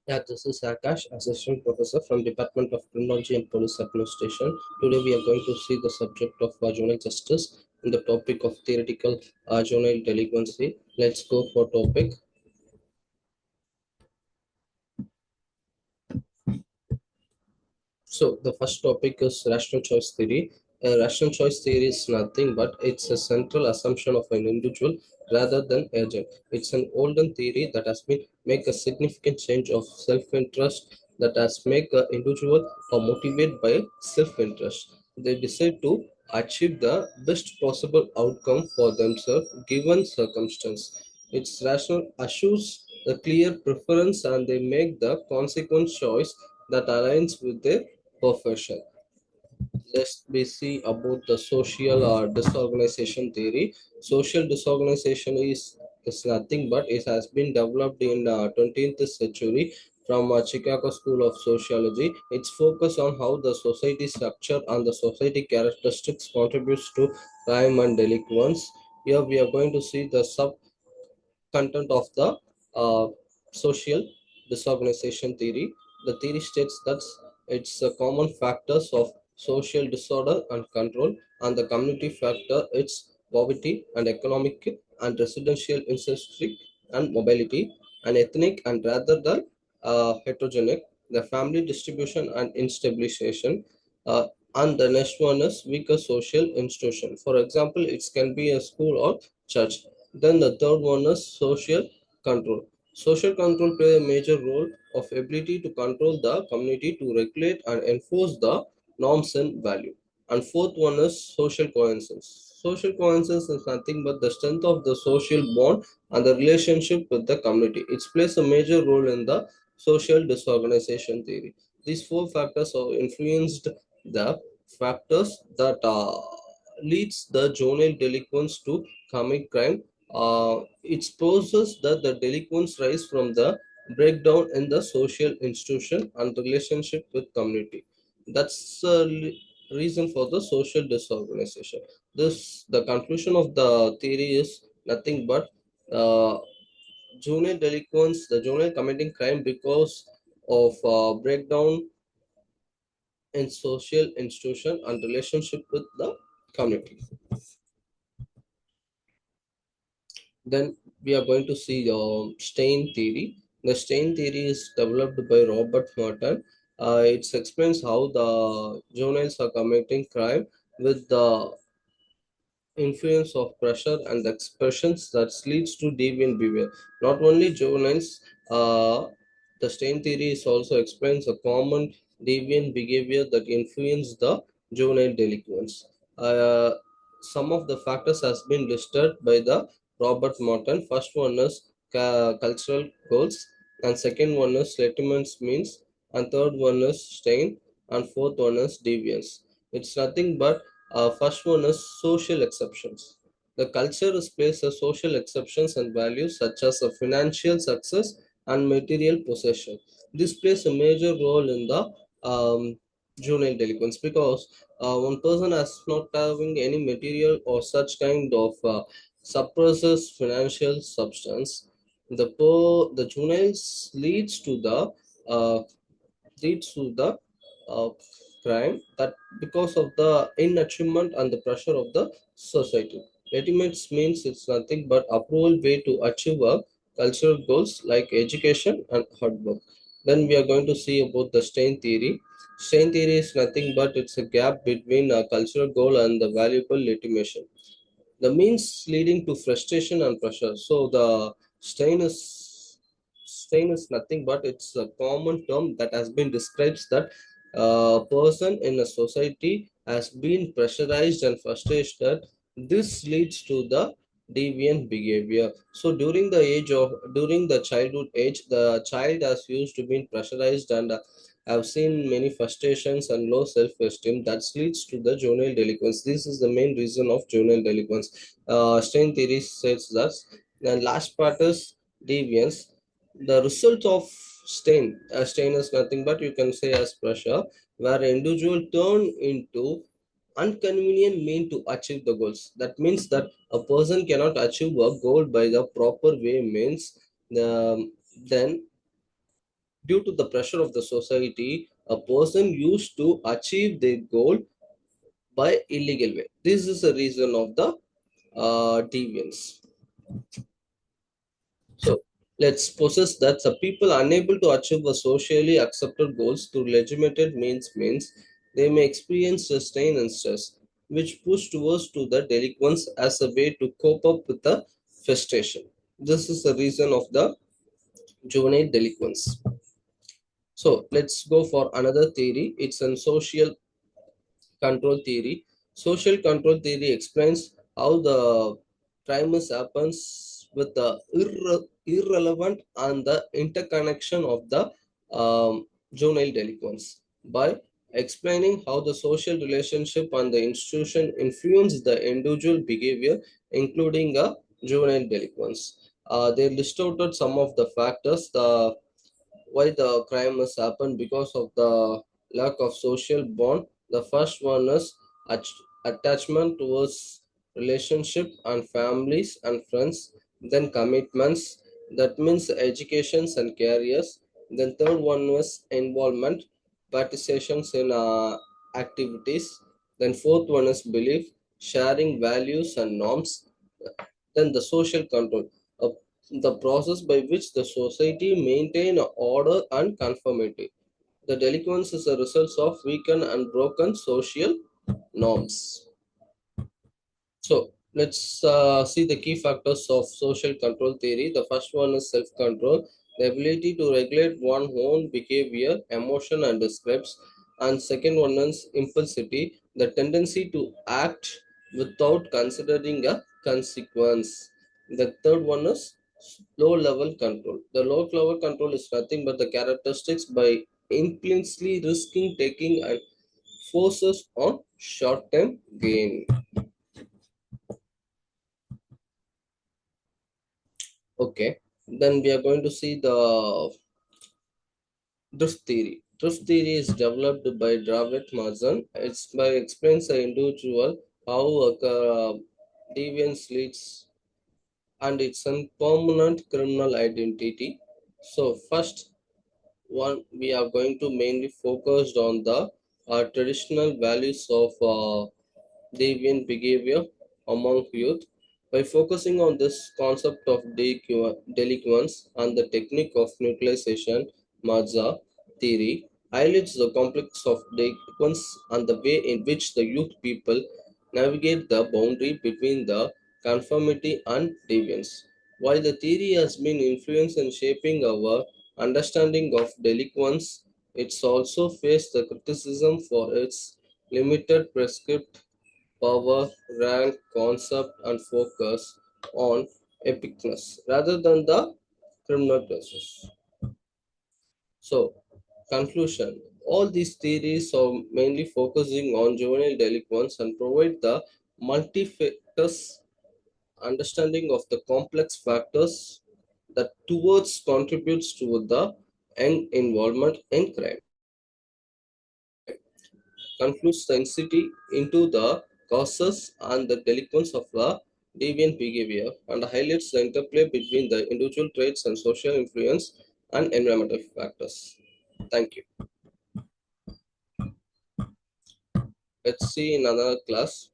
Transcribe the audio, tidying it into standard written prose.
Yeah, this is Akash, Assistant Professor from Department of Criminology and Police Administration. Today we are going to see the subject of juvenile justice and the topic of theoretical juvenile delinquency. Let's go for topic. So the first topic is rational choice theory. Rational choice theory is nothing but it's a central assumption of an individual rather than agent. It's an olden theory that has been make a significant change of self-interest that has make an individual or motivated by self-interest. They decide to achieve the best possible outcome for themselves given circumstance. Its rational assures a clear preference and they make the consequent choice that aligns with their profession. Let's be see about the social disorganization theory. Social disorganization is nothing but it has been developed in 20th century from Chicago School of Sociology. It's focused on how the society structure and the society characteristics contributes to crime and delinquents. Here we are going to see the sub content of the social disorganization theory. The theory states that it's a common factors of social disorder and control, and the community factor it's poverty and economic and residential insecurity and mobility and ethnic and rather than heterogenic. The family distribution and instabilization. Uh, and the next one is weaker social institution. For example, it can be a school or church. Then the third one is social control. Social control play a major role of ability to control the community to regulate and enforce the norms and value. And fourth one is social coincidence. Social coincidence is nothing but the strength of the social bond and the relationship with the community. It plays a major role in the social disorganization theory. These four factors have influenced the factors that leads the juvenile delinquents to commit crime. It supposes that the delinquents rise from the breakdown in the social institution and relationship with community. That's the reason for the social disorganization. This the conclusion of the theory is nothing but uh, juvenile delinquents, the juvenile committing crime because of breakdown in social institution and relationship with the community. Then we are going to see stain theory. The stain theory is developed by Robert Merton. It explains how the juveniles are committing crime with the influence of pressure and expressions that leads to deviant behavior. Not only juveniles, the stain theory is also explains a common deviant behavior that influence the juvenile delinquents. Uh, some of the factors has been listed by the Robert Morton. First one is cultural goals, and second one is sentiments means, and third one is stain, and fourth one is deviance. It's nothing but first one is social exceptions. The culture is placed as social exceptions and values such as a financial success and material possession. This plays a major role in the juvenile delinquents because one person has not having any material or such kind of suppresses financial substance. The juveniles uh, leads to the uh, crime that because of the inachievement and the pressure of the society. Legitimate means it's nothing but approval way to achieve a cultural goals like education and hard work. Then we are going to see about the stain theory. Stain theory is nothing but it's a gap between a cultural goal and the valuable legitimation. The means leading to frustration and pressure. So the stain is stain is nothing but it's a common term that has been describes that a person in a society has been pressurized and frustrated. This leads to the deviant behavior. So during the childhood age, the child has used to be pressurized and have seen many frustrations and low self-esteem that leads to the juvenile delinquents. This is the main reason of juvenile delinquents. Strain theory says that. The last part is deviance. The result of stain is nothing but you can say as pressure, where individual turn into inconvenient mean to achieve the goals. That means that a person cannot achieve a goal by the proper way means then Due to the pressure of the society, a person used to achieve their goal by illegal way. This is the reason of the deviance. So let's possess that the people unable to achieve a socially accepted goals through legitimate means they may experience strain and stress, which push towards to the delinquents as a way to cope up with the frustration. This is the reason of the juvenile delinquents. So let's go for another theory. It's an social control theory. Social control theory explains how the primus happens with the irrelevant and the interconnection of the juvenile delinquents by explaining how the social relationship and the institution influence the individual behavior, including juvenile delinquents. They list out some of the factors. The why the crime has happened because of the lack of social bond. The first one is attachment towards relationship and families and friends, then commitments, that means educations and careers. Then third one was involvement, participations in activities. Then fourth one is belief, sharing values and norms. Then the social control, uh, the process by which the society maintain order and conformity. The delinquence is a result of weakened and broken social norms. So let's see the key factors of social control theory. The first one is self-control, the ability to regulate one's own behavior, emotion, and scripts. And second one is impulsivity, the tendency to act without considering a consequence. The third one is low-level control. The low-level control is nothing but the characteristics by implicitly risking taking and forces on short-term gain. Okay, then we are going to see the drift theory. Drift theory is developed by David Marzan. It's by explains the individual how a deviance leads and its a permanent criminal identity. So first one we are going to mainly focused on the traditional values of deviant behavior among youth. By focusing on this concept of delinquents and the technique of neutralization, Mazza theory highlights the complex of delinquents and the way in which the youth people navigate the boundary between the conformity and deviance. While the theory has been influenced in shaping our understanding of delinquents, it's also faced the criticism for its limited prescriptive power, rank, concept, and focus on epicness rather than the criminal process. So, conclusion. All these theories are mainly focusing on juvenile delinquents and provide the multifactors understanding of the complex factors that towards contributes to the young involvement in crime. Concludes the entity into the causes and the delinquents of the deviant behavior and highlights the interplay between the individual traits and social influence and environmental factors. Thank you. Let's see in another class.